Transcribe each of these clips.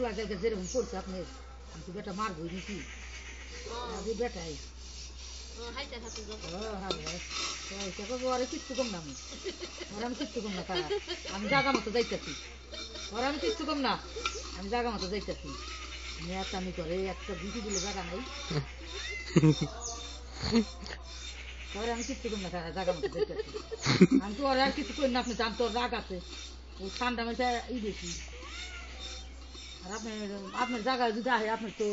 পোলাটাকে যেরকম করছে আপনি আমি তো বেটা মারবই নাকি বেটাই ওরা কিচ্ছু কম না আমি কিচ্ছু কম না তারা আমি জাগা মতো যাইতেছি ওরা আমি কিচ্ছু কম না আমি জাগা মতো যাইতেছি মেয়াতামি করে একটা বিধি দিলে জায়গা নাই পরে আমি কিচ্ছু করি না জায়গা মতো যাইতেছি আমি তো ওরা আর কিছু করি না আপনি জান তোর রাগ আছে ও ঠান্ডা মেশা বেশি আর আপনার জায়গায় যদি আহে আপনার তো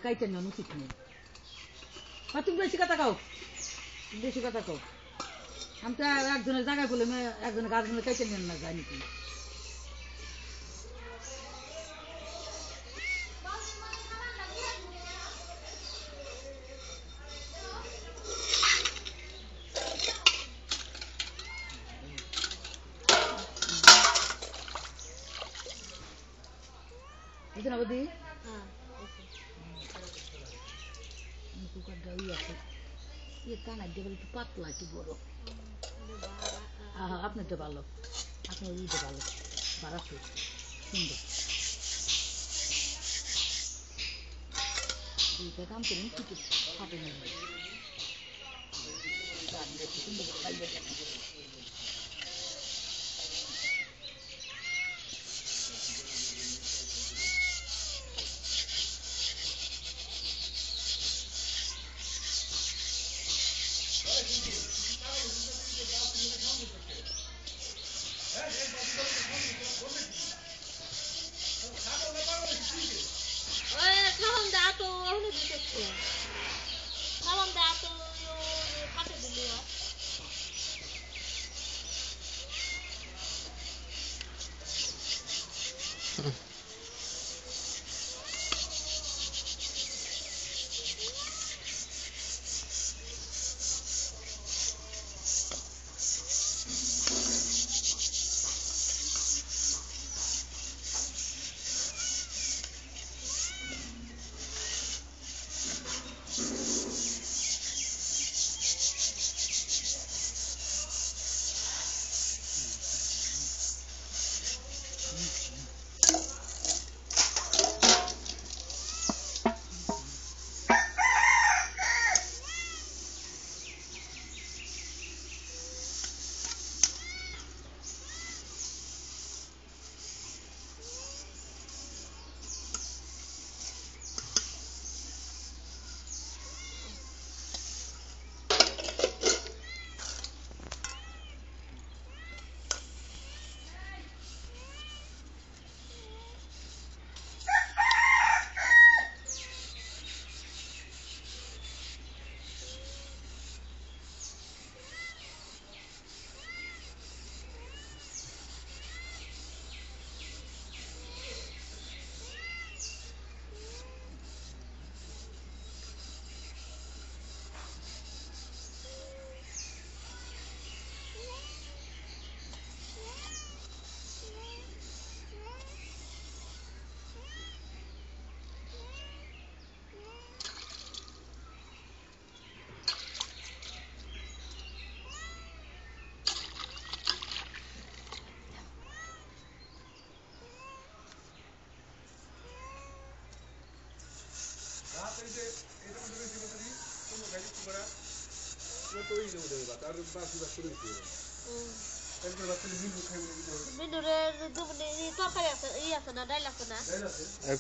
কাইতে নেওয়া উচিত নেই তুমি বেশি কথা কও বেশি কথা কও আমি তো একজনের জায়গায় বলে একজনের গাছগুলো কাইতে নেন না যায় নাকি বুঝছেন বৌদি কুকারটা ওই আছে ইয়ে কানার ডেবার একটু পাতলা একটু বড় হ্যাঁ আপনারটা ভালো আপনার ওইটা ভালো বাড়াচ্ছে সুন্দর দুইটা কাম করুন কিছু ফাটে নেই সুন্দর খাইবে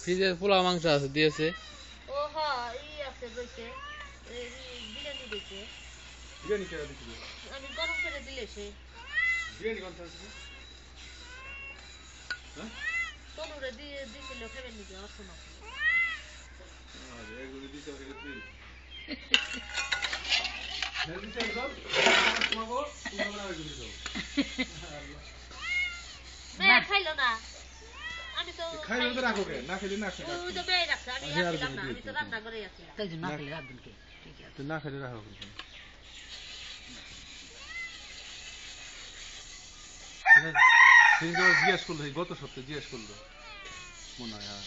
ফ্রিজে পোলা মাংস আছে দিয়েছে ও হ্যাঁ ই আছে বইতে বিরিয়ানি দিতে বিরিয়ানি কেন দিছিল আমি গরম করে দিলেছে বিরিয়ানি কোন আছে হ্যাঁ তনুরে দিয়ে দিছিল খাবেন নাকি অর্থ না আরে এগুলো দিতে হবে দিন দিতে দাও তোমাগো তোমরা এগুলো দাও না খাইলো না আমি তো খাইলে তো রাখো কে না খেলে না খাই ওই তো বেই রাখছ আমি রাখলাম না আমি তো রান্না করে আছিলাম তাই যে না খেলে রাখবেন কে ঠিক আছে তো না খেলে রাখো কিন্তু জিজ্ঞেস করলো গত সপ্তাহে জিজ্ঞেস করলো মনে হয় হ্যাঁ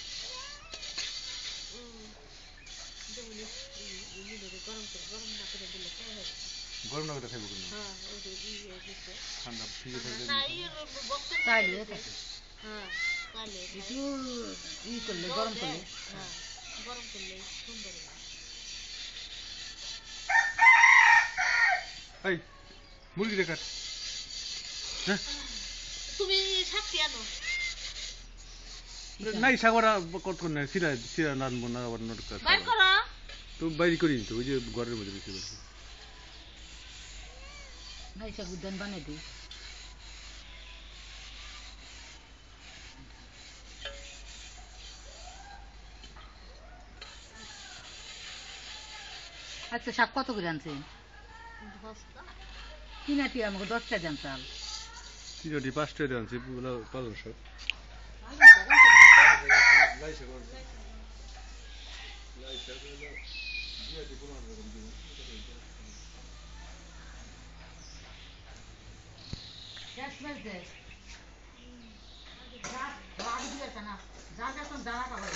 গরম না করে খাইবো কিন্তু ঠান্ডা ফ্রিজে থাকলে না এই বক্স তাইলে থাকে হ্যাঁ একটু করলে গরম করলে এই মুরগি দেখার হ্যাঁ তুমি সাক্ষী আনো নাই সাগরা কত না সিরা সিরা নানবো না আবার নটকা বাইর করো তো বাইরে করি তো ওই যে ঘরের মধ্যে রেখে দিয়েছি নাই সব উদ্যান বানিয়ে দিই আচ্ছা শাক কত করে আনছেন কিনাটি আমাকে 10 টাকা দেন চাল সিরাটি 5 টাকা আনছি পুরো পালন শাক যা যা খাবার